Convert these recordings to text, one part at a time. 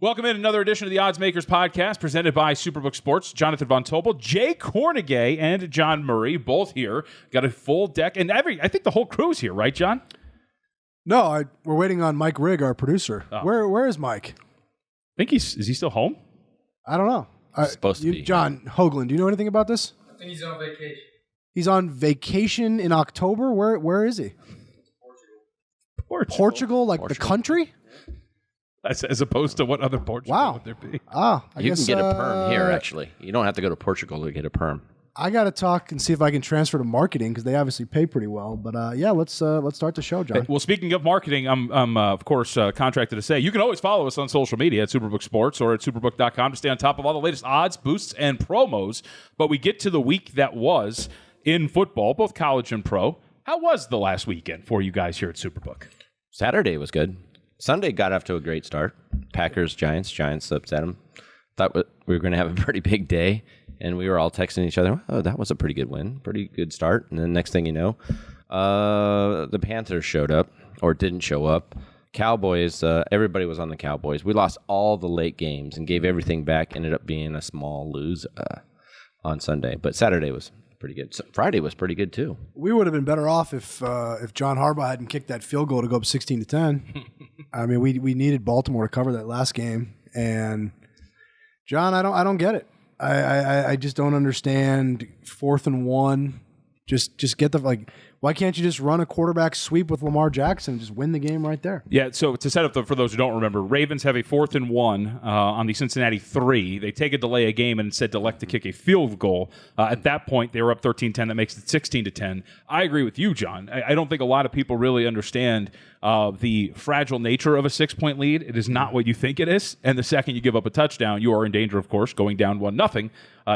Welcome in another edition of the Oddsmakers podcast presented by SuperBook Sports. Jonathan Von Tobel, Jay Cornegay, and John Murray, both here. Got a full deck, and I think the whole crew's here, right, John? No, we're waiting on Mike Rigg, our producer. Oh. Where is Mike? I think is he still home? I don't know. Supposed to be. John Hoagland, do you know anything about this? I think he's on vacation. He's on vacation in October? Where is he? Portugal, like the country? As opposed to what other Portugal would there be? I You guess, can get a perm here, actually. You don't have to go to Portugal to get a perm. I got to talk and see if I can transfer to marketing because they obviously pay pretty well. But let's start the show, John. Well, speaking of marketing, I'm of course contracted to say you can always follow us on social media at SuperBook Sports or at superbook.com to stay on top of all the latest odds, boosts, and promos. But we get to the week that was in football, both college and pro. How was the last weekend for you guys here at SuperBook? Saturday was good. Sunday got off to a great start. Packers, Giants upset them. Thought we were going to have a pretty big day, and we were all texting each other, oh, that was a pretty good win, pretty good start. And then next thing you know, the Panthers showed up, or didn't show up. Cowboys, everybody was on the Cowboys. We lost all the late games and gave everything back, ended up being a small lose on Sunday. But Saturday was pretty good. Friday was pretty good, too. We would have been better off if John Harbaugh hadn't kicked that field goal to go up 16-10. I mean, we needed Baltimore to cover that last game, and John, I don't get it. I just don't understand 4th and 1. Just get why can't you just run a quarterback sweep with Lamar Jackson and just win the game right there? Yeah, so to set up for those who don't remember, Ravens have a 4th and 1 on the Cincinnati 3. They take a delay of game and instead elect to kick a field goal. At that point, they were up 13-10. That makes it 16-10. I agree with you, John. I don't think a lot of people really understand the fragile nature of a 6-point lead. It is not what you think it is. And the second you give up a touchdown, you are in danger, of course, going down 1-0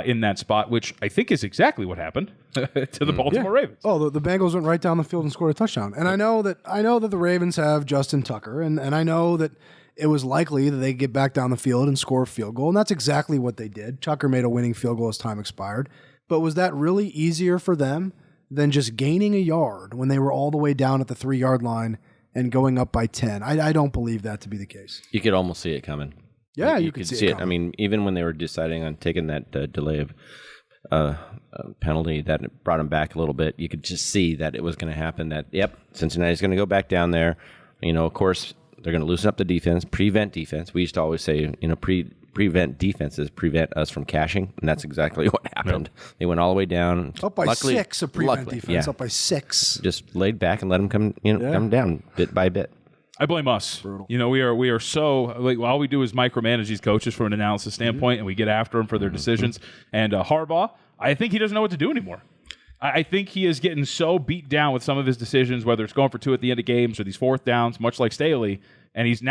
in that spot, which I think is exactly what happened to the Baltimore Ravens. Oh, the Bengals went right down the field and scored a touchdown. And I know that the Ravens have Justin Tucker, and I know that it was likely that they get back down the field and score a field goal, and that's exactly what they did. Tucker made a winning field goal as time expired. But was that really easier for them than just gaining a yard when they were all the way down at the 3-yard line and going up by 10? I don't believe that to be the case. You could almost see it coming. Yeah, you could see it coming. I mean, even when they were deciding on taking that delay of penalty that brought them back a little bit, you could just see that it was going to happen. That, Cincinnati's going to go back down there. You know, of course, they're going to loosen up the defense, prevent defense. We used to always say, prevent defenses prevent us from cashing, and that's exactly what happened. Yep. They went all the way down. Up by 6, a prevent defense. Up by 6. Just laid back and let them come down bit by bit. I blame us. Brutal. You know, we are so all we do is micromanage these coaches from an analysis standpoint, and we get after them for their decisions. And Harbaugh, I think he doesn't know what to do anymore. I think he is getting so beat down with some of his decisions, whether it's going for 2 at the end of games or these 4th downs, much like Staley, and he's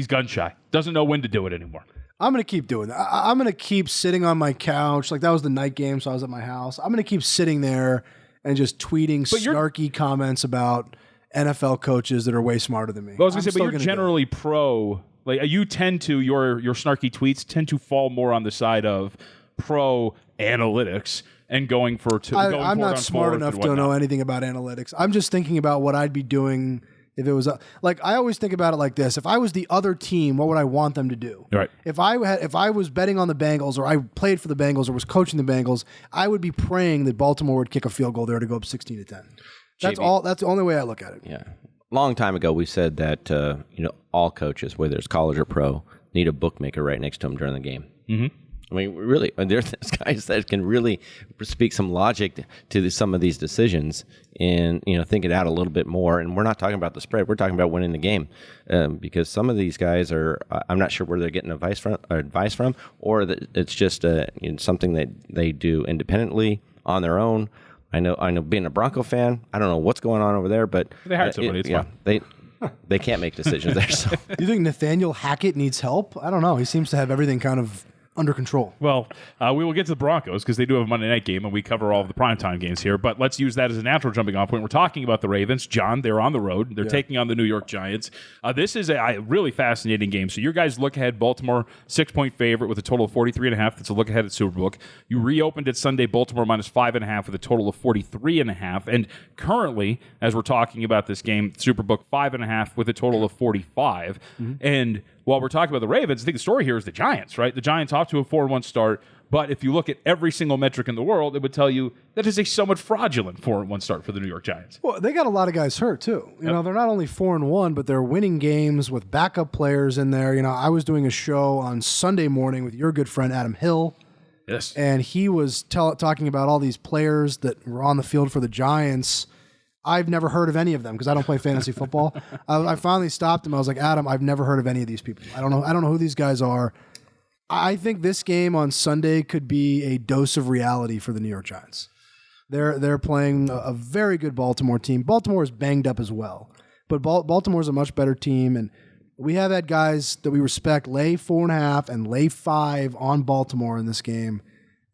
gun shy. Doesn't know when to do it anymore. I'm going to keep doing that. I'm going to keep sitting on my couch. Like, that was the night game, so I was at my house. I'm going to keep sitting there and just tweeting snarky comments about NFL coaches that are way smarter than me. Well, I was going to say, but you're generally pro. Like, you tend to, your snarky tweets tend to fall more on the side of pro analytics and going for two. I'm not smart enough to know anything about analytics. I'm just thinking about what I'd be doing if it was I always think about it like this. If I was the other team, what would I want them to do? Right. If I was betting on the Bengals, or I played for the Bengals, or was coaching the Bengals, I would be praying that Baltimore would kick a field goal there to go up 16-10. That's all. That's the only way I look at it. Yeah. Long time ago, we said that all coaches, whether it's college or pro, need a bookmaker right next to them during the game. Mm-hmm. I mean, really, there's guys that can really speak some logic to some of these decisions and think it out a little bit more. And we're not talking about the spread; we're talking about winning the game, because some of these guys are. I'm not sure where they're getting advice from, or that it's just something that they do independently on their own. I know. Being a Bronco fan, I don't know what's going on over there, but they hired somebody. It's fine. They can't make decisions there. So. Do you think Nathaniel Hackett needs help? I don't know. He seems to have everything kind of under control. Well, we will get to the Broncos because they do have a Monday night game, and we cover all of the primetime games here. But let's use that as a natural jumping off point. We're talking about the Ravens. John, they're on the road. They're taking on the New York Giants. This is a really fascinating game. So your guys look ahead. Baltimore, 6-point favorite with a total of 43.5. That's a look ahead at SuperBook. You reopened it Sunday, Baltimore minus 5.5 with a total of 43.5. And currently, as we're talking about this game, SuperBook 5.5 with a total of 45. Mm-hmm. And while we're talking about the Ravens, I think the story here is the Giants, right? The Giants off to a 4-1 start, but if you look at every single metric in the world, it would tell you that is a somewhat fraudulent 4-1 start for the New York Giants. Well, they got a lot of guys hurt too. You know, they're not only 4-1, but they're winning games with backup players in there. You know, I was doing a show on Sunday morning with your good friend Adam Hill. Yes. And he was talking about all these players that were on the field for the Giants. I've never heard of any of them because I don't play fantasy football. I finally stopped him. I was like, Adam, I've never heard of any of these people. I don't know who these guys are. I think this game on Sunday could be a dose of reality for the New York Giants. They're playing a very good Baltimore team. Baltimore is banged up as well, but Baltimore's a much better team, and we have had guys that we respect lay 4.5 and lay 5 on Baltimore in this game.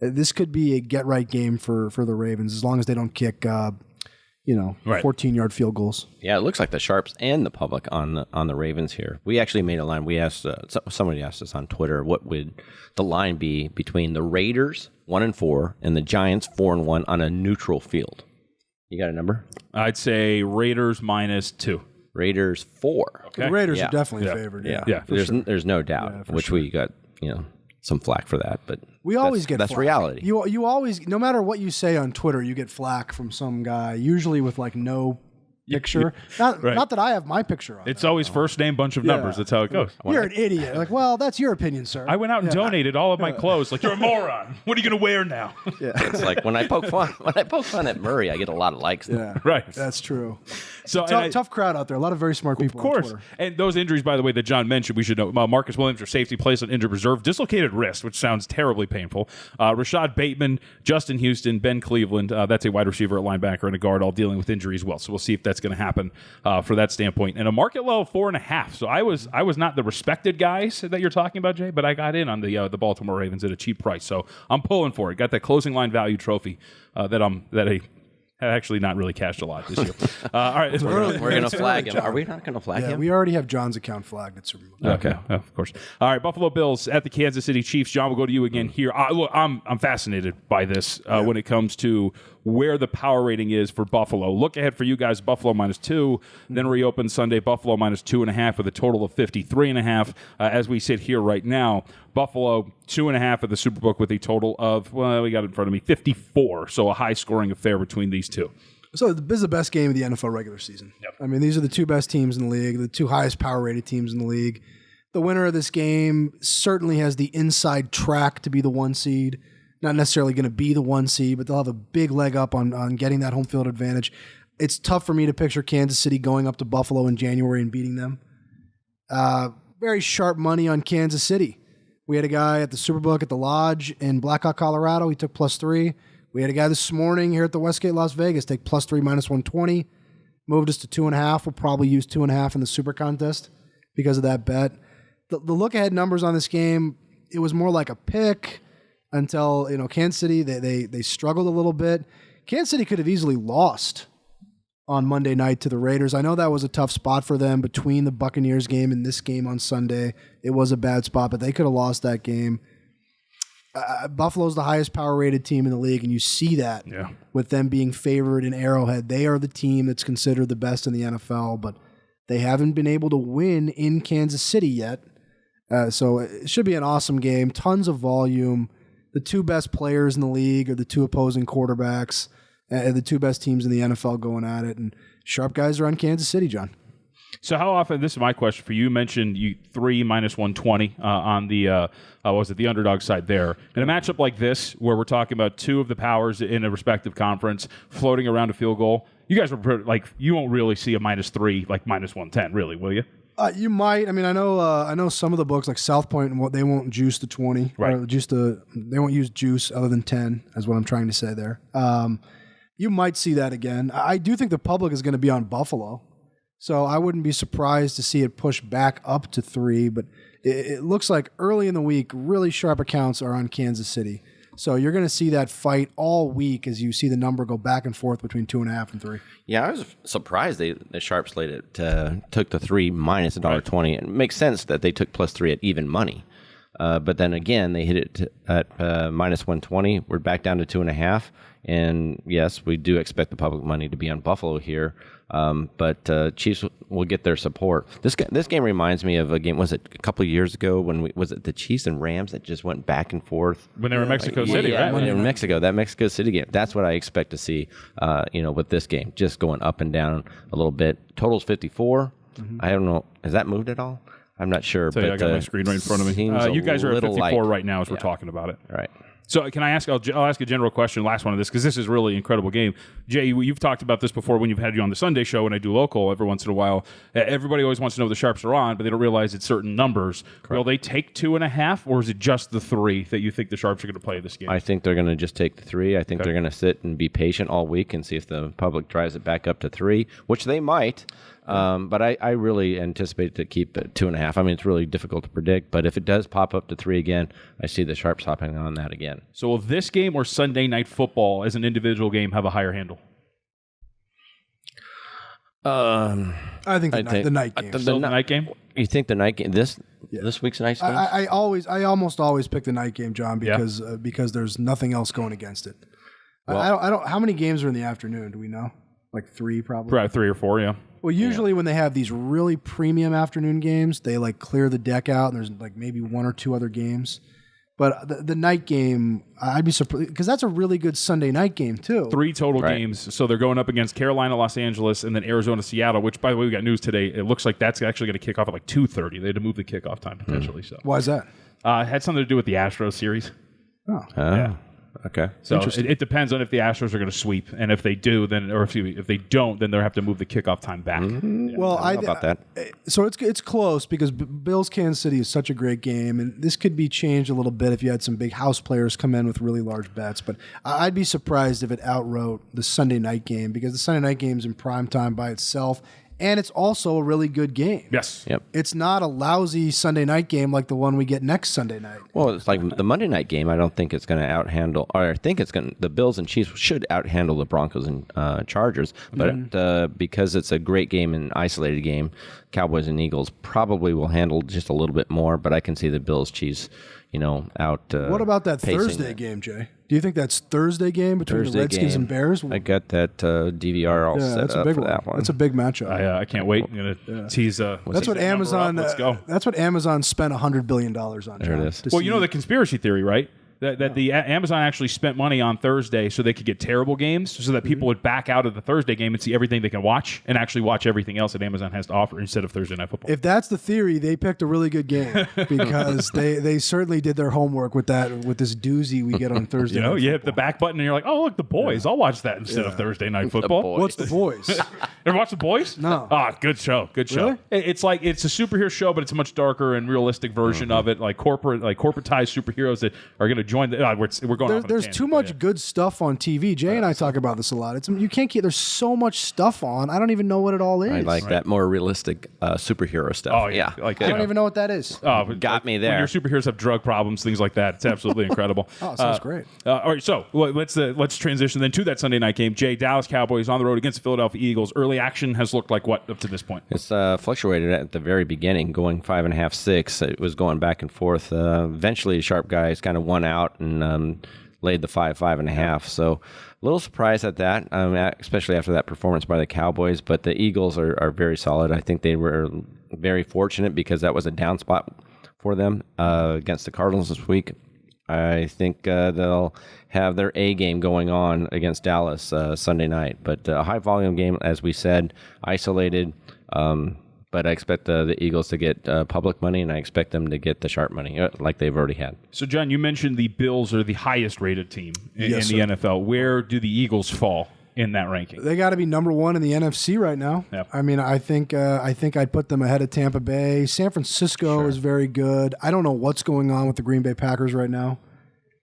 This could be a get-right game for the Ravens as long as they don't kick 14-yard field goals. Yeah, it looks like the sharps and the public on the Ravens here. We actually made a line. We asked somebody asked us on Twitter, what would the line be between the Raiders 1-4 and the Giants 4-1 on a neutral field? You got a number? I'd say Raiders -2. Raiders 4. Okay. The Raiders are definitely favored. Yeah. There's no doubt, we got some flack for that, but we always get that's flack. reality. You always, no matter what you say on Twitter, you get flack from some guy, usually with like no picture. Not that I have my picture on. It's always first name, bunch of numbers. That's how it goes. You're an idiot. Like, well, that's your opinion, sir. I went out and donated all of my clothes. Like, you're a moron. What are you going to wear now? It's like when I poke fun at Murray, I get a lot of likes. Yeah, right. That's true. So tough crowd out there. A lot of very smart people. Of course. On Twitter. And those injuries, by the way, that John mentioned, we should know. Marcus Williams, your safety, placed on injured reserve, dislocated wrist, which sounds terribly painful. Rashad Bateman, Justin Houston, Ben Cleveland. That's a wide receiver, a linebacker, and a guard, all dealing with injury as well. So we'll see if that's going to happen for that standpoint. And a market low of 4.5. So I was not the respected guys that you're talking about, Jay, but I got in on the Baltimore Ravens at a cheap price. So I'm pulling for it. Got that closing line value trophy that I actually not really cashed a lot this year. All right, we're going to flag him. Are we not going to flag him? We already have John's account flagged at SuperBook. Okay, of course. All right, Buffalo Bills at the Kansas City Chiefs. John, we'll go to you again here. Look, I'm fascinated by this when it comes to where the power rating is for Buffalo. Look ahead for you guys, Buffalo -2. Then reopen Sunday, Buffalo -2.5 with a total of 53.5. As we sit here right now, Buffalo 2.5 at the SuperBook with a total of, well, we got it in front of me, 54. So a high-scoring affair between these two. So this is the best game of the NFL regular season. Yep. I mean, these are the two best teams in the league, the two highest power-rated teams in the league. The winner of this game certainly has the inside track to be the 1 seed. Not necessarily going to be the 1 seed, but they'll have a big leg up on getting that home field advantage. It's tough for me to picture Kansas City going up to Buffalo in January and beating them. Very sharp money on Kansas City. We had a guy at the SuperBook at the Lodge in Blackhawk, Colorado. He took +3. We had a guy this morning here at the Westgate, Las Vegas, take +3 -120. Moved us to 2.5. We'll probably use 2.5 in the Super Contest because of that bet. The look-ahead numbers on this game, it was more like a pick until Kansas City they struggled a little bit. Kansas City could have easily lost on Monday night to the Raiders. I know that was a tough spot for them between the Buccaneers game and this game on Sunday. It was a bad spot, but they could have lost that game. Buffalo's the highest power-rated team in the league, and you see that with them being favored in Arrowhead. They are the team that's considered the best in the NFL, but they haven't been able to win in Kansas City yet. So it should be an awesome game. Tons of volume. The two best players in the league are the two opposing quarterbacks, and the two best teams in the NFL going at it. And sharp guys are on Kansas City, John. So how often, this is my question for you, you mentioned 3 -120 on the, the underdog side there. In a matchup like this, where we're talking about two of the powers in a respective conference floating around a field goal, you guys were you won't really see a -3, like -110, really, will you? You might. I mean, I know some of the books like South Point, they won't juice the 20. Right. Or they won't use juice other than 10, is what I'm trying to say there. You might see that again. I do think the public is going to be on Buffalo. So I wouldn't be surprised to see it push back up to 3, but it looks like early in the week, really sharp accounts are on Kansas City. So you're going to see that fight all week as you see the number go back and forth between 2.5 and 3. Yeah, I was surprised the sharps took the 3 -$1.20. It makes sense that they took +3 at even money. But then again, they hit it at minus 120. We're back down to 2.5. And yes, we do expect the public money to be on Buffalo here. But Chiefs will get their support. This game reminds me of a game. Was it a couple of years ago when was it the Chiefs and Rams that just went back and forth when they were in Mexico City? Yeah, right? when they were in Mexico, that Mexico City game. That's what I expect to see. With this game, just going up and down a little bit. Total's 54. I don't know. Has that moved at all? I'm not sure. So but I got my screen right in front of me. You guys are at 54 right now as we're talking about it. Right. So can I ask? I'll ask a general question. Last one of this because this is really an incredible game. Jay, you've talked about this before when you've had you on the Sunday show when I do local every once in a while. Everybody always wants to know the sharps are on, but they don't realize it's certain numbers. Correct. Will they take 2.5, or is it just the 3 that you think the sharps are going to play this game? I think they're going to just take the 3. I think they're going to sit and be patient all week and see if the public drives it back up to 3, which they might. But I really anticipate to keep it 2.5. I mean, it's really difficult to predict, but if it does pop up to 3 again, I see the sharps hopping on that again. So will this game or Sunday Night Football as an individual game have a higher handle? I think the night game. The night game? You think the night game? This week's night game? I almost always pick the night game, John, because there's nothing else going against it. Well, I don't. How many games are in the afternoon? Do we know? Like 3, probably. Probably 3 or 4. Yeah. Well, usually when they have these really premium afternoon games, they like clear the deck out, and there's like maybe 1 or 2 other games. But the night game, I'd be surprised because that's a really good Sunday night game too. 3 total games, so they're going up against Carolina, Los Angeles, and then Arizona, Seattle. Which, by the way, we got news today. It looks like that's actually going to kick off at like 2:30. They had to move the kickoff time potentially. So why is that? It had something to do with the Astros series. Oh, yeah. Okay. So it depends on if the Astros are going to sweep, and if they do, then if they don't, then they'll have to move the kickoff time back. Yeah. Well, I don't know about that. So it's close because Bills Kansas City is such a great game, and this could be changed a little bit if you had some big house players come in with really large bets. But I'd be surprised if it outwrote the Sunday night game because the Sunday night game is in prime time by itself. And it's also a really good game. Yes. Yep. It's not a lousy Sunday night game like the one we get next Sunday night. Well, it's like the Monday night game. I don't think it's going to outhandle, or I think it's going. The Bills and Chiefs should outhandle the Broncos and Chargers, but because it's a great game and isolated game, Cowboys and Eagles probably will handle just a little bit more. But I can see the Bills Chiefs, out. What about that Thursday game, Jay? Do you think that's Thursday game between the Redskins and Bears? I got that DVR all set up for that one. That's a big matchup. I can't wait. I'm going to tease. That's what Amazon. Let's go. That's what Amazon spent $100 billion on. There it is. Well, the conspiracy theory, right? That the Amazon actually spent money on Thursday so they could get terrible games, so that people would back out of the Thursday game and see everything they can watch, and actually watch everything else that Amazon has to offer instead of Thursday Night Football. If that's the theory, they picked a really good game because they certainly did their homework with this doozy we get on Thursday. Night you hit the back button and you're like, oh look, The Boys. I'll watch that instead of Thursday Night Football. What's The Boys? Ever watch The Boys? No. Good show. Good show. Really? It's like it's a superhero show, but it's a much darker and realistic version of it, like corporatized superheroes that are going to join the. We're going there's too much good stuff on TV. Jay and I talk about this a lot. You can't keep. There's so much stuff on. I don't even know what it all is. I like that more realistic superhero stuff. Oh yeah, I don't even know what that is. Got me there. When your superheroes have drug problems, things like that. It's absolutely incredible. Oh, sounds great. All right, so let's transition then to that Sunday night game. Jay, Dallas Cowboys on the road against the Philadelphia Eagles. Early action has looked like what up to this point? It's fluctuated at the very beginning, going 5.5, 6. It was going back and forth. Eventually, sharp guys kind of won out and laid the 5.5. So a little surprised at that, especially after that performance by the Cowboys. But the Eagles are very solid. I think they were very fortunate because that was a down spot for them against the Cardinals this week. I think they'll have their A game going on against Dallas Sunday night. But a high volume game, as we said, isolated. But I expect the Eagles to get public money, and I expect them to get the sharp money like they've already had. So, John, you mentioned the Bills are the highest rated team in the NFL. Where do the Eagles fall in that ranking? They got to be number 1 in the NFC right now. Yep. I mean, I think I'd put them ahead of Tampa Bay. San Francisco is very good. I don't know what's going on with the Green Bay Packers right now,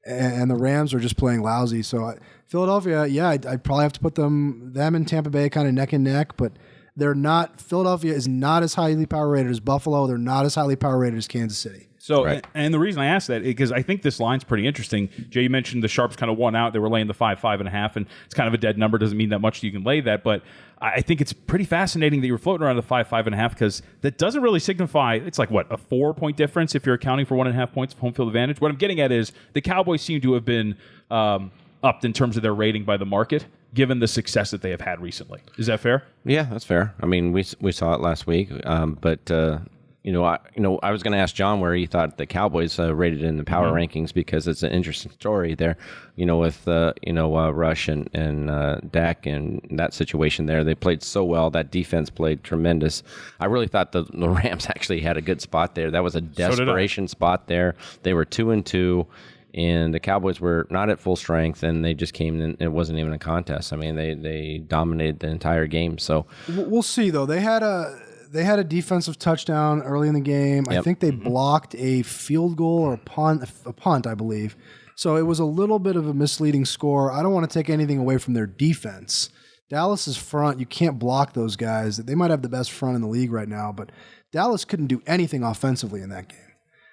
and the Rams are just playing lousy. So, Philadelphia, I'd probably have to put them and Tampa Bay kind of neck and neck, but. They're not. Philadelphia is not as highly power rated as Buffalo. They're not as highly power rated as Kansas City. So, Right. and the reason I asked that is because I think this line's pretty interesting. Jay, you mentioned the Sharps kind of won out. They were laying the 5.5, and it's kind of a dead number. Doesn't mean that much you can lay that, but I think it's pretty fascinating that you're floating around the 5.5, because that doesn't really signify. It's like, what, a 4-point difference if you're accounting for 1.5 points of home field advantage? What I'm getting at is the Cowboys seem to have been upped in terms of their rating by the market, given the success that they have had recently. Is that fair? Yeah, that's fair. I mean, we saw it last week, but I was going to ask John where he thought the Cowboys rated in the power rankings, because it's an interesting story there. With Rush and Dak and that situation there, they played so well. That defense played tremendous. I really thought the Rams actually had a good spot there. That was a desperation spot there. They were 2-2. And the Cowboys were not at full strength, and they just came in. It wasn't even a contest. I mean, they dominated the entire game. So we'll see, though. They had a defensive touchdown early in the game. Yep. I think they blocked a field goal or a punt, I believe. So it was a little bit of a misleading score. I don't want to take anything away from their defense. Dallas's front, you can't block those guys. They might have the best front in the league right now, but Dallas couldn't do anything offensively in that game.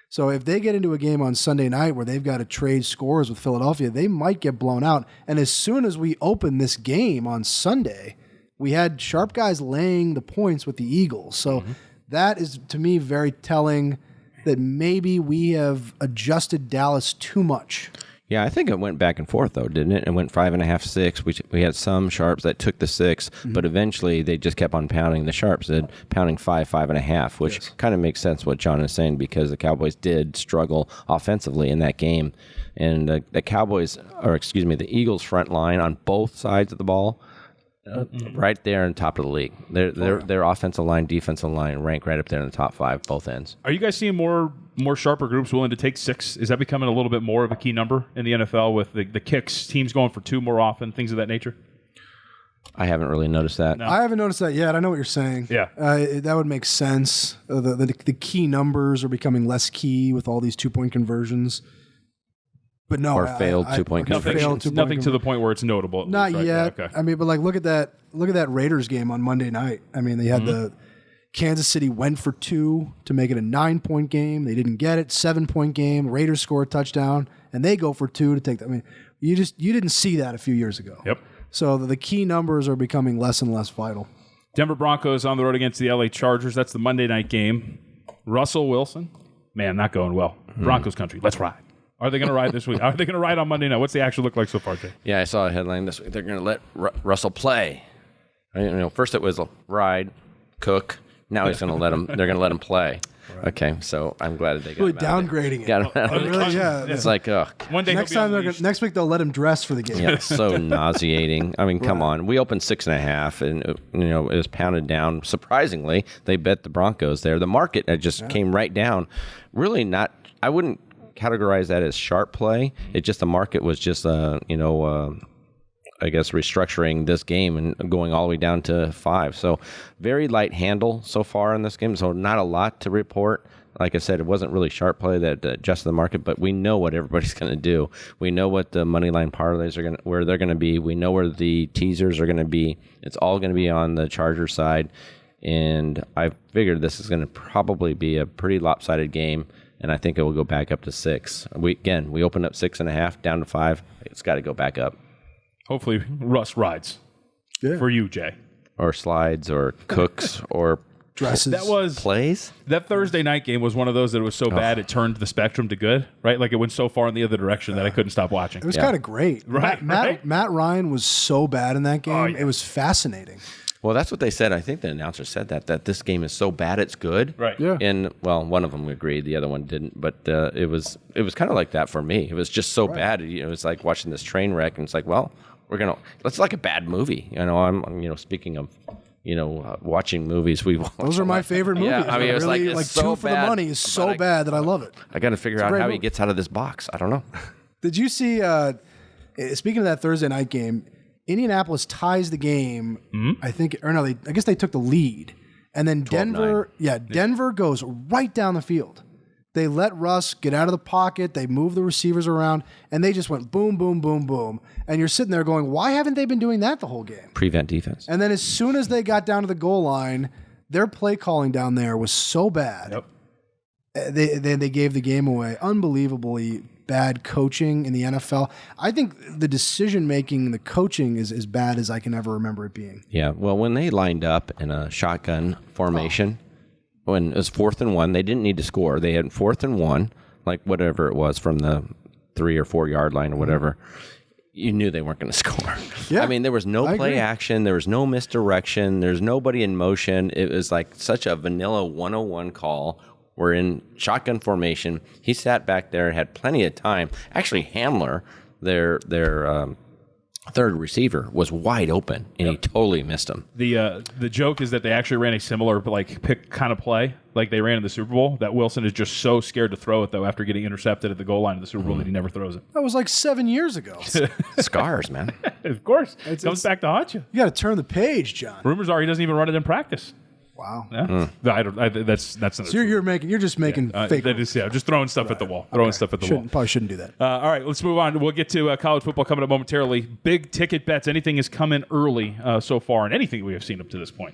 So if they get into a game on Sunday night where they've got to trade scores with Philadelphia, they might get blown out. And as soon as we open this game on Sunday, we had sharp guys laying the points with the Eagles. So that is, to me, very telling that maybe we have adjusted Dallas too much. yeah, I think it went back and forth though, didn't it? It went 5.5, 6. We had some Sharps that took the 6, but eventually they just kept on pounding. The Sharps did, pounding 5.5, which kind of makes sense what John is saying, because the Cowboys did struggle offensively in that game, and the the Eagles' front line on both sides of the ball. Right there on top of the league. Their offensive line, defensive line rank right up there in the top 5, both ends. Are you guys seeing more sharper groups willing to take 6? Is that becoming a little bit more of a key number in the NFL with the kicks, teams going for 2 more often, things of that nature? I haven't really noticed that. I haven't noticed that yet. I know what you're saying. Yeah. That would make sense. The key numbers are becoming less key with all these 2-point conversions. But no, Or failed 2-point conversions. Nothing to the point where it's notable. At Not least, right? yet. Yeah, okay. I mean, but like look at that Raiders game on Monday night. I mean, they had the Kansas City went for 2 to make it a 9-point game. They didn't get it. 7-point game. Raiders score a touchdown, and they go for 2 to take that. I mean, you didn't see that a few years ago. Yep. So the key numbers are becoming less and less vital. Denver Broncos on the road against the LA Chargers. That's the Monday night game. Russell Wilson, man, not going well. Broncos country, let's ride. Are they going to ride this week? Are they going to ride on Monday night? What's the action look like so far, Jay? Yeah, I saw a headline this week. They're going to let Russell play. First it was a ride, cook. Now he's going to let him. They're going to let him play. Right. Okay, so I'm glad that they got Really him out of downgrading it. Got him out of it. Really, yeah. It's like, ugh. One day Next week they'll let him dress for the game. Yeah, it's so nauseating. I mean, come on. We opened 6.5, and it was pounded down. Surprisingly, they bet the Broncos there. The market just came right down. Really not. I wouldn't categorize that as sharp play. It just the market was just I guess restructuring this game and going all the way down to 5. So very light handle so far in this game. So not a lot to report. Like I said, it wasn't really sharp play that adjusted the market, but we know what everybody's going to do. We know what the money line parlays are where they're going to be. We know where the teasers are going to be. It's all going to be on the Charger side. And I figured this is going to probably be a pretty lopsided game. And I think it will go back up to 6. We opened up 6.5 down to 5. It's got to go back up. Hopefully, Russ rides for you, Jay. Or slides, or cooks, or Dresses. plays. That Thursday night game was one of those that was so bad it turned the spectrum to good, right? Like it went so far in the other direction that I couldn't stop watching. It was kind of great. Right, Matt Ryan was so bad in that game. Oh, yeah. It was fascinating. Well, that's what they said. I think the announcer said that this game is so bad it's good. Right. Yeah. And one of them agreed, the other one didn't. But it was kind of like that for me. It was just so bad. It was like watching this train wreck, and it's like, well, it's like a bad movie. I'm speaking of watching movies. Those are my favorite movies. Yeah, I mean, it was really, like it's so 2 for bad, the Money is so bad that I love it. I got to figure out how he gets out of this box. I don't know. Did you see? Speaking of that Thursday night game, Indianapolis ties the game. I guess they took the lead, and then Denver goes right down the field. They let Russ get out of the pocket. They move the receivers around, and they just went boom, boom, boom, boom. And you're sitting there going, why haven't they been doing that the whole game? Prevent defense. And then as soon as they got down to the goal line, their play calling down there was so bad. Yep. they gave the game away. Unbelievably bad coaching in the NFL. I think the decision making, the coaching is as bad as I can ever remember it being. Yeah, well, when they lined up in a shotgun formation, when it was 4th and 1, they didn't need to score. They had 4th and 1, like whatever it was from the 3 or 4 yard line or whatever. You knew they weren't going to score. Yeah, I mean, there was no play action. There was no misdirection. There's nobody in motion. It was like such a vanilla 101 call. We're in shotgun formation. He sat back there, had plenty of time. Actually, Hamler, their third receiver, was wide open, and he totally missed him. The joke is that they actually ran a similar pick kind of play like they ran in the Super Bowl. That Wilson is just so scared to throw it though after getting intercepted at the goal line of the Super Bowl that he never throws it. That was like 7 years ago. Scars, man. Of course, it comes back to haunt you. You got to turn the page, John. Rumors are he doesn't even run it in practice. Wow. Yeah. That's not. So you're just making fake. That is, just throwing stuff at the wall. Throwing stuff at the wall. Probably shouldn't do that. All right, let's move on. We'll get to college football coming up momentarily. Big ticket bets. Anything has come in early so far, and anything we have seen up to this point.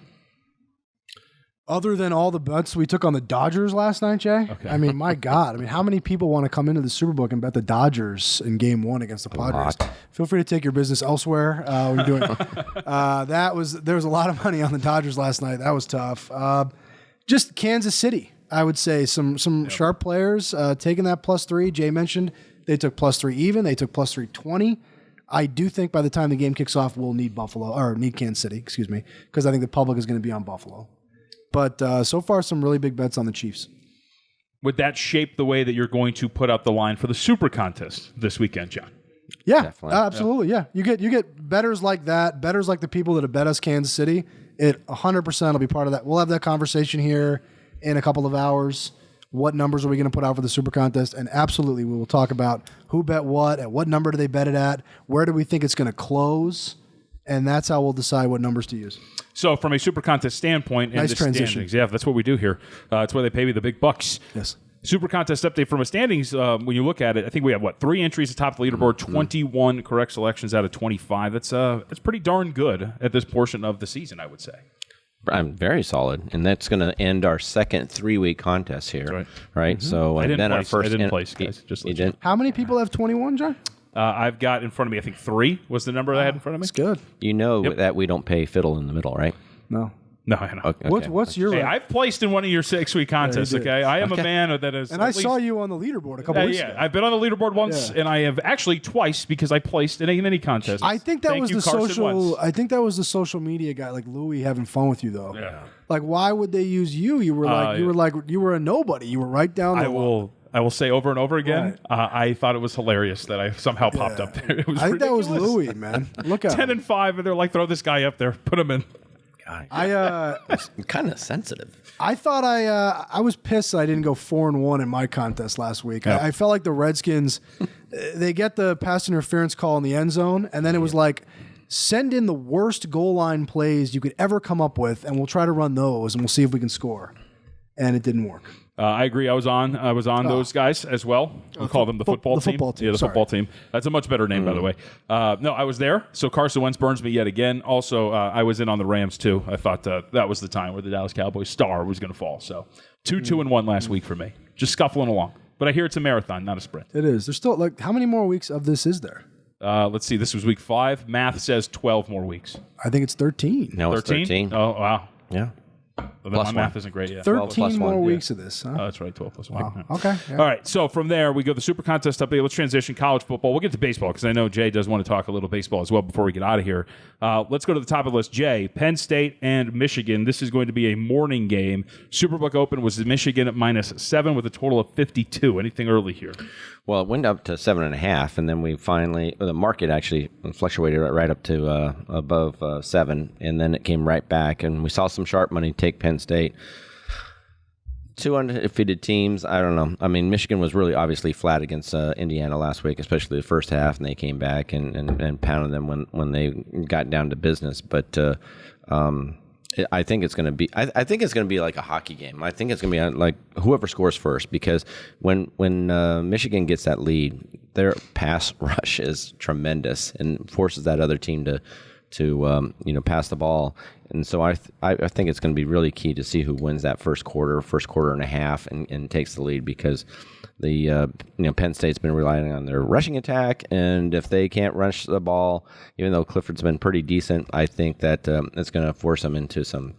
Other than all the bets we took on the Dodgers last night, Jay. Okay. I mean, my God. I mean, how many people want to come into the SuperBook and bet the Dodgers in Game 1 against the Padres? Feel free to take your business elsewhere. What are you doing? There was a lot of money on the Dodgers last night. That was tough. Just Kansas City, I would say. Some sharp players taking that +3. Jay mentioned they took +3 even. They took +320. I do think by the time the game kicks off, we'll need Kansas City, excuse me, because I think the public is going to be on Buffalo. But so far, some really big bets on the Chiefs. Would that shape the way that you're going to put out the line for the Super Contest this weekend, John? Yeah, absolutely. Yeah, you get bettors like that, bettors like the people that have bet us Kansas City. It 100% will be part of that. We'll have that conversation here in a couple of hours. What numbers are we going to put out for the Super Contest? And absolutely, we will talk about who bet what, at what number do they bet it at, where do we think it's going to close, and that's how we'll decide what numbers to use. So from a Super Contest standpoint, nice transition. Yeah, that's what we do here. It's where they pay me the big bucks. Yes. Super Contest update from a standings. When you look at it, I think we have 3 entries atop the leaderboard, 21 correct selections out of 25. That's pretty darn good at this portion of the season, I would say. I'm very solid, and that's going to end our second 3-week contest here. That's right. Mm-hmm. So I didn't our first. I didn't place, guys. Just you didn't. How many people have 21, John? I've got in front of me, I think 3 was the number I had in front of me. That's good. You know that we don't pay fiddle in the middle, right? No. No, I know. Okay. What's your? Hey, I've placed in one of your 6-week contests. Okay, I am a man that is. And I saw you on the leaderboard a couple weeks ago. I've been on the leaderboard once, and I have actually twice because I placed in any contest. I think that was the social. I think that was the social media guy, like Louis, having fun with you though. Yeah. Like, why would they use you? You were you were a nobody. You were right down. I will say over and over again, I thought it was hilarious that I somehow popped up there. It was I think ridiculous. that was Louis, man. Look at 10-5, and they're like, throw this guy up there, put him in. I'm kind of sensitive. I thought I was pissed that I didn't go 4-1 in my contest last week. Yep. I felt like the Redskins, they get the pass interference call in the end zone, and then it was like, send in the worst goal line plays you could ever come up with, and we'll try to run those, and we'll see if we can score. And it didn't work. I agree. I was on those guys as well. We call them the football team. Yeah, the football team. That's a much better name, by the way. No, I was there. So Carson Wentz burns me yet again. Also, I was in on the Rams too. I thought that was the time where the Dallas Cowboys star was going to fall. So 2-1 last week for me. Just scuffling along. But I hear it's a marathon, not a sprint. It is. There's still how many more weeks of this is there? Let's see. This was week 5. Math says 12 more weeks. I think it's 13. No, it's 13. Oh, wow. Yeah. My math isn't great yet. 13 more weeks of this, huh? Oh, that's right, 12 plus 1. Wow. Okay. Yeah. All right, so from there, we go to the Super Contest update. Let's transition college football. We'll get to baseball because I know Jay does want to talk a little baseball as well before we get out of here. Let's go to the top of the list. Jay, Penn State and Michigan. This is going to be a morning game. SuperBook Open was Michigan at -7 with a total of 52. Anything early here? Well, it went up to 7.5, and then the market actually fluctuated right up to above 7, and then it came right back, and we saw some sharp money take Penn State. 2 undefeated teams, I don't know. I mean, Michigan was really obviously flat against Indiana last week, especially the first half, and they came back and pounded them when they got down to business. But I think it's going to be. I think it's going to be like a hockey game. I think it's going to be like whoever scores first, because when Michigan gets that lead, their pass rush is tremendous and forces that other team pass the ball. And so I think it's going to be really key to see who wins that first quarter and a half, and takes the lead, because the Penn State's been relying on their rushing attack, and if they can't rush the ball, even though Clifford's been pretty decent, I think that it's going to force them into some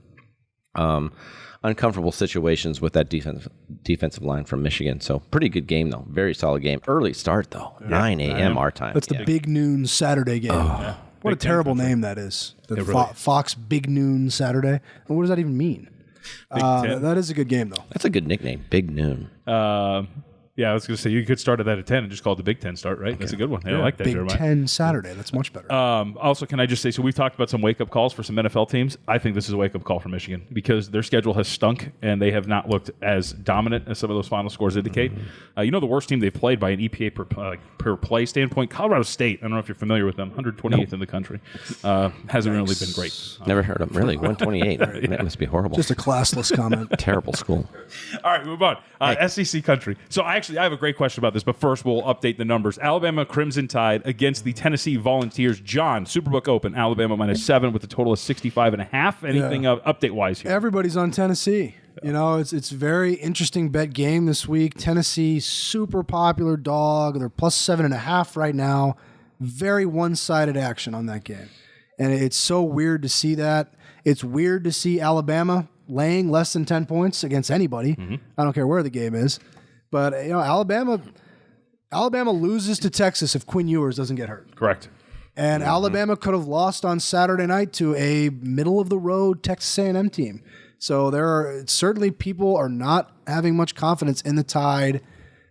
uncomfortable situations with that defensive line from Michigan. So pretty good game, though. Very solid game. Early start, though. 9 a.m. our time. That's the big noon Saturday game. Yeah. What Big a terrible name that is. The really Fox Big Noon Saturday. And what does that even mean? That is a good game, though. That's a good nickname, Big Noon. Yeah, I was going to say, you could start it at 10 and just call it the Big Ten start, right? Okay. That's a good one. Yeah, I like that, Big Jeremiah. 10 Saturday. That's much better. Also, can I just say, so we've talked about some wake-up calls for some NFL teams. I think this is a wake-up call for Michigan, because their schedule has stunk, and they have not looked as dominant as some of those final scores indicate. The worst team they've played by an EPA per play standpoint, Colorado State. I don't know if you're familiar with them. 128th in the country. Hasn't really been great. Never heard of them. Really? 128. That must be horrible. Just a classless comment. Terrible school. All right, move on. SEC country. So I have a great question about this, but first we'll update the numbers. Alabama Crimson Tide against the Tennessee Volunteers. John, SuperBook open. Alabama -7 with a total of 65.5. Anything update-wise here? Everybody's on Tennessee. It's a very interesting bet game this week. Tennessee, super popular dog. They're +7.5 right now. Very one-sided action on that game. And it's so weird to see that. It's weird to see Alabama laying less than 10 points against anybody. I don't care where the game is. But Alabama loses to Texas if Quinn Ewers doesn't get hurt. Correct. And Alabama could have lost on Saturday night to a middle-of-the-road Texas A&M team. So certainly people are not having much confidence in the Tide.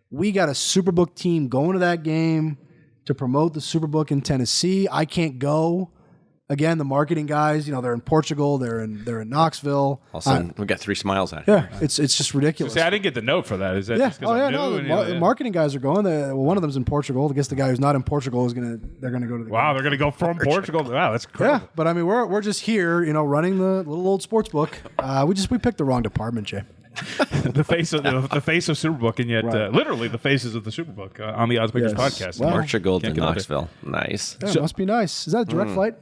We got a SuperBook team going to that game to promote the SuperBook in Tennessee. I can't go. Again, the marketing guys, they're in Portugal, they're in Knoxville. All of a sudden, we've got 3 smiles out here. Yeah, it's just ridiculous. I didn't get the note for that. Is that just because I'm new? The marketing guys are going. One of them's in Portugal. I guess the guy who's not in Portugal they're gonna go to the game. They're gonna go from Portugal. Wow, that's incredible. Yeah, but I mean, we're just here, running the little old sports book. We picked the wrong department, Jay. the face of SuperBook, and yet literally the faces of the SuperBook on the Oddsmakers podcast. Well, Portugal to Knoxville. Nice. Yeah, it must be nice. Is that a direct flight?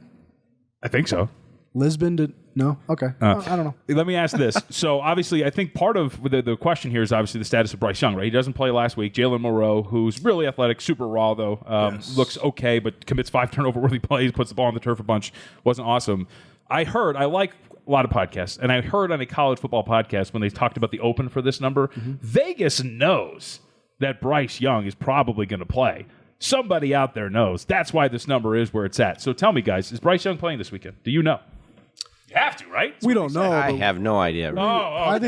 I think so. Lisbon to no? Okay. I don't know. Let me ask this. So obviously, I think part of the question here is obviously the status of Bryce Young, right? He doesn't play last week. Jalen Moreau, who's really athletic, super raw though, looks okay, but commits 5 turnover-worthy plays, puts the ball on the turf a bunch. Wasn't awesome. I like a lot of podcasts, and I heard on a college football podcast when they talked about the open for this number, Vegas knows that Bryce Young is probably going to play. Somebody out there knows. That's why this number is where it's at. So tell me, guys, is Bryce Young playing this weekend? Do you know? You have to, right? We don't know. I have no idea. Really. I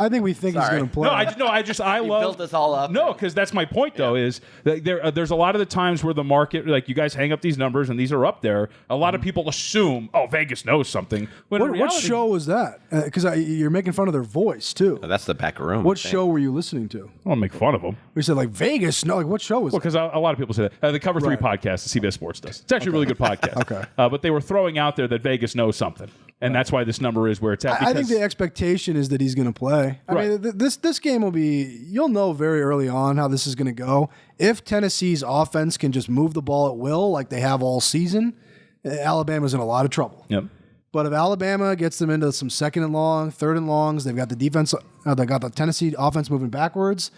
think we think he's going to play. I love built this all up. No, because that's my point though. Is that there's a lot of the times where the market, like you guys hang up these numbers and these are up there. A lot of people assume, Vegas knows something. When in reality, what show was that? Because you're making fun of their voice too. That's the back room. What show were you listening to? I want to make fun of them. We said like Vegas. No, like what show was? Well, because a lot of people say that the Cover 3 podcast, the CBS Sports does. It's actually a really good podcast. Okay, but they were throwing out there that Vegas knows something. And that's why this number is where it's at. I think the expectation is that he's going to play. I mean, this game will be, you'll know very early on how this is going to go. If Tennessee's offense can just move the ball at will like they have all season, Alabama's in a lot of trouble. Yep. But if Alabama gets them into some 2nd and long, 3rd and longs, they've got the defense, they got the Tennessee offense moving backwards,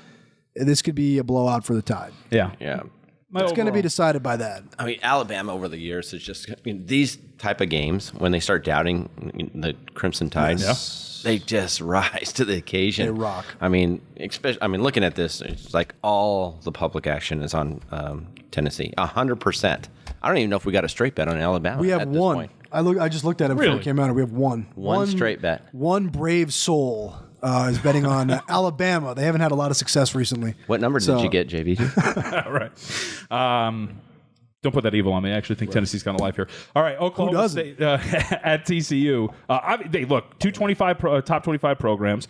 this could be a blowout for the Tide. Yeah. Yeah. It's going to be decided by that. I mean, Alabama over the years is just these type of games when they start doubting the Crimson Tide, they just rise to the occasion. They rock. I mean, looking at this, it's like all the public action is on Tennessee, 100%. I don't even know if we got a straight bet on Alabama. We have at this one. point. I just looked at it before it came out. We have one. One straight bet. One brave soul is betting on Alabama. They haven't had a lot of success recently. What number did you get, JV? Right. Don't put that evil on me. I actually think Tennessee's got a life here. All right, Oklahoma State at TCU. Look, top 25 programs.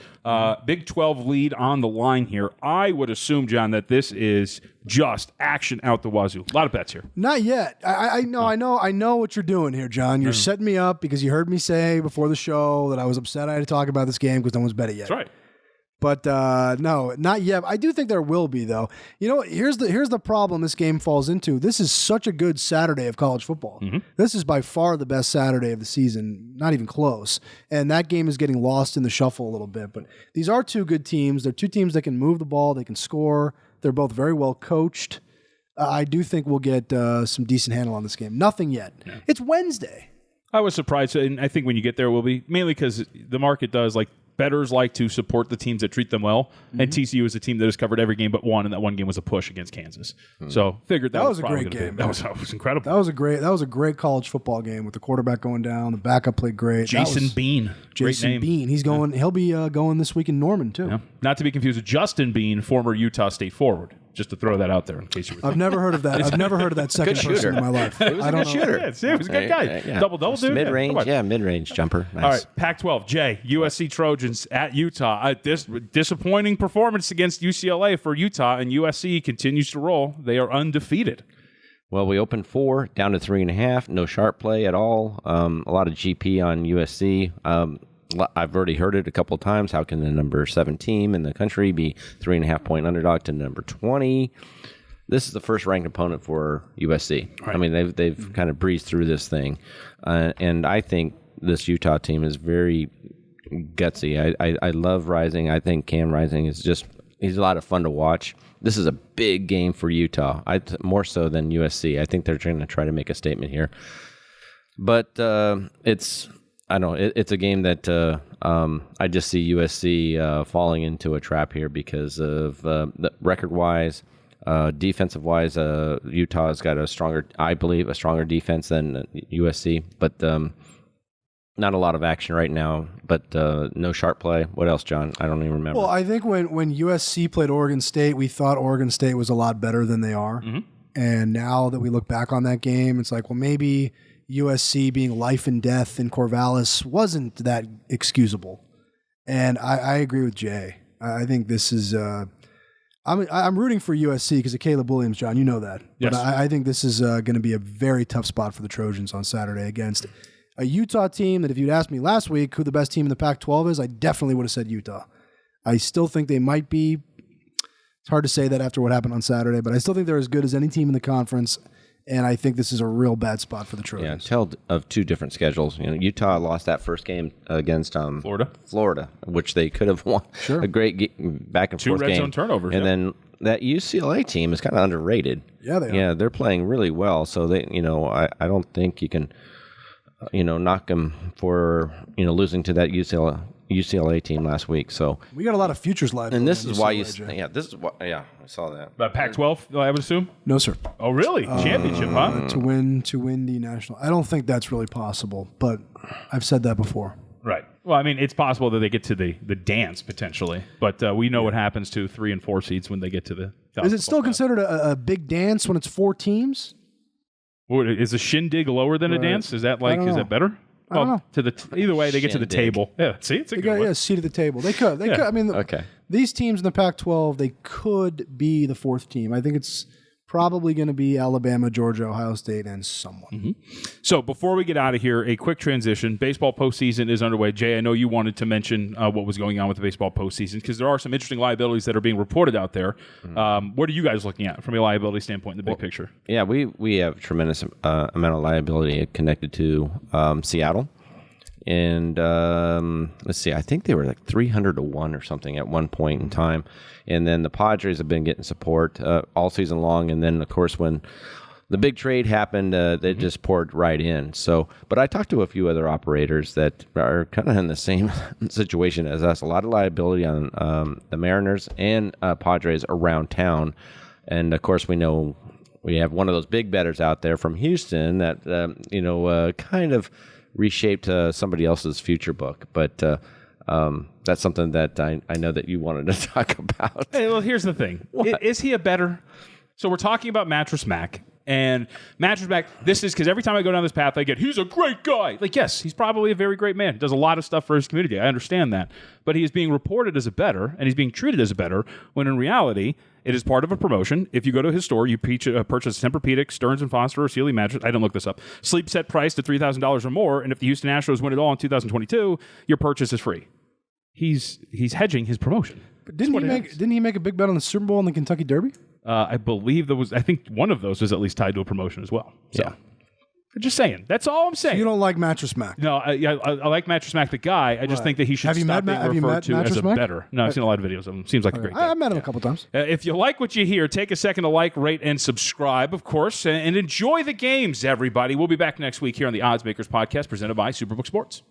Big 12 lead on the line here. I would assume, John, that this is just action out the wazoo. A lot of bets here. Not yet. I know what you're doing here, John. You're setting me up because you heard me say before the show that I was upset I had to talk about this game because no one's bet it yet. That's right. But no, not yet. I do think there will be, though. You know, here's the problem this game falls into. This is such a good Saturday of college football. This is by far the best Saturday of the season, not even close. And that game is getting lost in the shuffle a little bit. But these are two good teams. They're two teams that can move the ball. They can score. They're both very well coached. I do think we'll get some decent handle on this game. Nothing yet. Yeah. It's Wednesday. I was surprised, and I think when you get there, we'll be mainly because the market does bettors like to support the teams that treat them well, and TCU is a team that has covered every game but one, and that one game was a push against Kansas. So figured that was a great game. That was incredible. That was a great college football game with the quarterback going down, the backup played great. Jason Bean, Jason Bean. He's going. He'll be going this week in Norman too. Yeah. Not to be confused with Justin Bean, former Utah State forward. Just to throw that out there in case you were. I've never heard of that. I've never heard of that second person in my life. He was a good shooter. Yeah, he was a good guy. Double dude. Mid-range, mid-range jumper. Nice. All right, Pac-12. Jay, USC Trojans at Utah. Disappointing performance against UCLA for Utah, and USC continues to roll. They are undefeated. Well, we opened 4, down to 3.5. No sharp play at all. A lot of GP on USC. I've already heard it a couple of times. How can the number 7 team in the country be 3.5-point underdog to number 20? This is the first ranked opponent for USC. Right. I mean, they've kind of breezed through this thing, and I think this Utah team is very gutsy. I love Rising. I think Cam Rising is he's a lot of fun to watch. This is a big game for Utah, more so than USC. I think they're going to try to make a statement here, but I don't know. It's a game that I just see USC falling into a trap here because of the record-wise, defensive-wise. Utah's got a stronger defense than USC, but not a lot of action right now. But no sharp play. What else, John? I don't even remember. Well, I think when USC played Oregon State, we thought Oregon State was a lot better than they are. And now that we look back on that game, it's like, well, maybe USC being life and death in Corvallis wasn't that excusable. And I agree with Jay. I think this is I'm rooting for USC because of Caleb Williams, John. You know that. Yes. But I think this is going to be a very tough spot for the Trojans on Saturday against a Utah team that if you'd asked me last week who the best team in the Pac-12 is, I definitely would have said Utah. I still think they might be. It's hard to say that after what happened on Saturday, but I still think they're as good as any team in the conference. And I think this is a real bad spot for the Trojans. Yeah, tell of two different schedules. Utah lost that first game against Florida, which they could have won. Sure. A great back and forth game. 2 red zone turnovers. And then that UCLA team is kind of underrated. Yeah, they are. Yeah, they're playing really well. So they, I don't think you can, knock them for losing to that UCLA team last week. So we got a lot of futures live. And this is why I saw that. Pac-12, I would assume? No, sir. Oh, really? Championship, huh? To win the national. I don't think that's really possible, but I've said that before. Right. Well, I mean, it's possible that they get to the dance potentially, but we know what happens to 3 and 4 seeds when they get to the. Is it still considered a big dance when it's 4 teams? Is a shindig lower than a dance? Is that is that better? I don't know. Either way, they get to the table. Yeah, see, it's a good one. Yeah, seat at the table. They could. Could. I mean, these teams in the Pac-12, they could be the 4th team. I think it's probably going to be Alabama, Georgia, Ohio State, and someone. So before we get out of here, a quick transition. Baseball postseason is underway. Jay, I know you wanted to mention what was going on with the baseball postseason because there are some interesting liabilities that are being reported out there. What are you guys looking at from a liability standpoint in the big picture? Yeah, we have a tremendous amount of liability connected to Seattle. And let's see, I think they were like 300-1 or something at one point in time. And then the Padres have been getting support all season long. And then, of course, when the big trade happened, they just poured right in. So, but I talked to a few other operators that are kind of in the same situation as us. A lot of liability on the Mariners and Padres around town. And, of course, we know we have one of those big bettors out there from Houston that, kind of reshaped somebody else's future book. But that's something that I know that you wanted to talk about. Hey, well, here's the thing. Is he a better? So we're talking about Mattress Mac. And Mattress Mac, this is because every time I go down this path, I get, he's a great guy. Like, yes, he's probably a very great man. He does a lot of stuff for his community. I understand that. But he is being reported as a better, and he's being treated as a better, when in reality, it is part of a promotion. If you go to his store, you purchase Tempur-Pedic, Stearns & Foster, or Sealy mattress. I didn't look this up. Sleep set price to $3,000 or more. And if the Houston Astros win it all in 2022, your purchase is free. he's hedging his promotion. But didn't he make a big bet on the Super Bowl and the Kentucky Derby? I believe I think one of those was at least tied to a promotion as well. So. Yeah. Just saying. That's all I'm saying. You don't like Mattress Mac? No, I like Mattress Mac, the guy. I just think that he should stop being referred to as a bettor. No, I've seen a lot of videos of him. Seems like a great guy. I met him a couple times. If you like what you hear, take a second to like, rate, and subscribe, of course, and enjoy the games, everybody. We'll be back next week here on the Oddsmakers podcast presented by SuperBook Sports.